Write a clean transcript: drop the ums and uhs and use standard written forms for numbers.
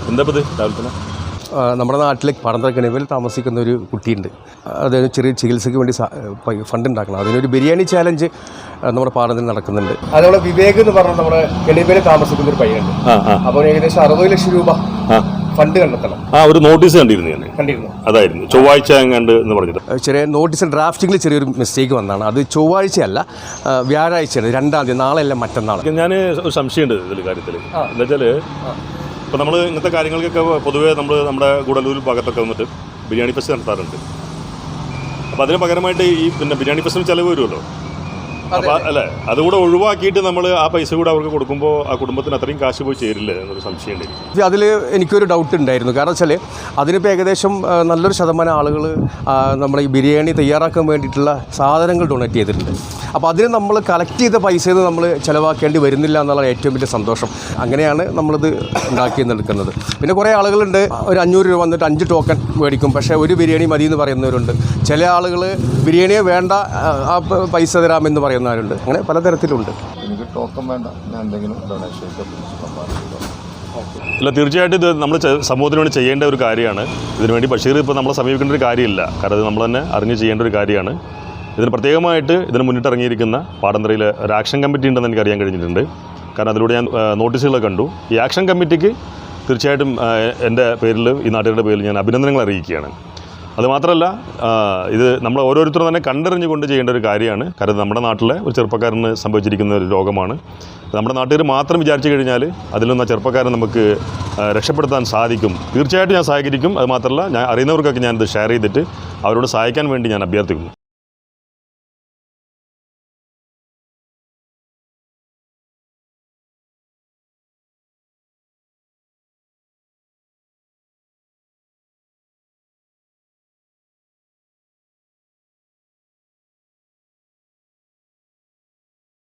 എന്താ ഇത് രാവിലെ തന്നെ? നമ്മുടെ നാട്ടിൽ പടന്തറക്കണിവിൽ താമസിക്കുന്ന ഒരു കുട്ടിയുണ്ട്. അതായത് ചെറിയ ചികിത്സയ്ക്ക് വേണ്ടി ഫണ്ട് ഉണ്ടാക്കണം. അതിനൊരു ബിരിയാണി ചാലഞ്ച് നമ്മുടെ പാടത്തിൽ നടക്കുന്നുണ്ട്. അതുപോലെ വിവേക് എന്ന് പറഞ്ഞാൽ നമ്മുടെ കെണിവേലിൽ താമസിക്കുന്ന ഒരു പയ്യനുണ്ട്. അപ്പോൾ ഏകദേശം 60 ലക്ഷം രൂപ ഫണ്ട് കണ്ടെത്തണം. ഒരു നോട്ടീസ് കണ്ടിരുന്നു. അതായിരുന്നു ചൊവ്വാഴ്ച എന്ന് പറഞ്ഞിട്ട് ചെറിയ നോട്ടീസ് ഡ്രാഫ്റ്റിംഗിൽ ചെറിയൊരു മിസ്റ്റേക്ക് വന്നതാണ്. അത് ചൊവ്വാഴ്ചയല്ല, വ്യാഴാഴ്ചയാണ്. 2-ാം തീയതി, നാളെയല്ല മറ്റന്നാൾ. ഞാൻ ഒരു സംശയമുണ്ട് ഇതിൽ കാര്യത്തിൽ. എന്താ വെച്ചാൽ ഇപ്പോൾ നമ്മൾ ഇങ്ങനത്തെ കാര്യങ്ങൾക്കൊക്കെ പൊതുവേ നമ്മുടെ ഗൂഡല്ലൂർ ഭാഗത്തൊക്കെ വന്നിട്ട് ബിരിയാണി ഫെസ്റ്റ് നടത്താറുണ്ട്. അപ്പോൾ അതിന് പകരമായിട്ട് ഈ ബിരിയാണി ഫെസ്റ്റിന് ചിലവ് വരുമല്ലോ. അപ്പോൾ അല്ലേ, അതുകൂടെ ഒഴിവാക്കിയിട്ട് നമ്മൾ ആ പൈസ കൂടെ അവർക്ക് കൊടുക്കുമ്പോൾ ആ കുടുംബത്തിന് അത്രയും കാശ് പോയി ചേരില്ല എന്നൊരു സംശയം ഉണ്ട്. അതിൽ എനിക്കൊരു ഡൗട്ട് ഉണ്ടായിരുന്നു. കാരണം വെച്ചാൽ അതിനിപ്പോൾ ഏകദേശം നല്ലൊരു ശതമാനം ആളുകൾ നമ്മുടെ ഈ ബിരിയാണി തയ്യാറാക്കാൻ വേണ്ടിയിട്ടുള്ള സാധനങ്ങൾ ഡൊണേറ്റ് ചെയ്തിട്ടുണ്ട്. അപ്പോൾ അതിന് നമ്മൾ കളക്ട് ചെയ്ത പൈസയിൽ നിന്ന് നമ്മൾ ചിലവാക്കേണ്ടി വരുന്നില്ല എന്നുള്ള ഏറ്റവും വലിയ സന്തോഷം. അങ്ങനെയാണ് നമ്മളിത് ഉണ്ടാക്കിയെന്നെടുക്കുന്നത്. പിന്നെ കുറേ ആളുകളുണ്ട്, ഒരു 500 രൂപ വന്നിട്ട് 5 ടോക്കൺ മേടിക്കും. പക്ഷേ ഒരു ബിരിയാണി മതി എന്ന് പറയുന്നവരുണ്ട്. ചില ആളുകൾ ബിരിയാണിയെ വേണ്ട, ആ പൈസ തരാമെന്ന് പറയുന്നവരുണ്ട്. അങ്ങനെ പലതരത്തിലുണ്ട്. എനിക്ക് ടോക്കൺ വേണ്ട, ഞാൻ എന്തെങ്കിലും ഡൊണേഷൻ. ഇല്ല, തീർച്ചയായിട്ടും ഇത് നമ്മൾ സമൂഹത്തിന് വേണ്ടി ചെയ്യേണ്ട ഒരു കാര്യമാണ്. ഇതിനുവേണ്ടി ബഷീർ ഇപ്പോൾ നമ്മളെ സമീപിക്കേണ്ട ഒരു കാര്യമില്ല. കാരണം ഇത് നമ്മൾ തന്നെ അറിഞ്ഞ് ചെയ്യേണ്ട ഒരു കാര്യമാണ്. ഇതിന് പ്രത്യേകമായിട്ട് ഇതിന് മുന്നിട്ടിറങ്ങിയിരിക്കുന്ന പാടന്തറയിൽ ഒരു ആക്ഷൻ കമ്മിറ്റി ഉണ്ടെന്ന് എനിക്ക് അറിയാൻ കഴിഞ്ഞിട്ടുണ്ട്. കാരണം അതിലൂടെ ഞാൻ നോട്ടീസുകൾ കണ്ടു. ഈ ആക്ഷൻ കമ്മിറ്റിക്ക് തീർച്ചയായിട്ടും എൻ്റെ പേരിൽ, ഈ നാട്ടുകാരുടെ പേരിൽ ഞാൻ അഭിനന്ദനങ്ങൾ അറിയിക്കുകയാണ്. അതുമാത്രമല്ല, ഇത് നമ്മൾ ഓരോരുത്തരും തന്നെ കണ്ടറിഞ്ഞുകൊണ്ട് ചെയ്യേണ്ട ഒരു കാര്യമാണ്. കാരണം നമ്മുടെ നാട്ടിലെ ഒരു ചെറുപ്പക്കാരന് സംഭവിച്ചിരിക്കുന്ന ഒരു രോഗമാണ്. നമ്മുടെ നാട്ടുകാർ മാത്രം വിചാരിച്ചു കഴിഞ്ഞാൽ അതിൽ നിന്ന് ആ ചെറുപ്പക്കാരനെ നമുക്ക് രക്ഷപ്പെടുത്താൻ സാധിക്കും. തീർച്ചയായിട്ടും ഞാൻ സഹകരിക്കും. അതുമാത്രമല്ല, ഞാൻ അറിയുന്നവർക്കൊക്കെ ഞാനിത് ഷെയർ ചെയ്തിട്ട് അവരോട് സഹായിക്കാൻ വേണ്ടി ഞാൻ അഭ്യർത്ഥിക്കുന്നു.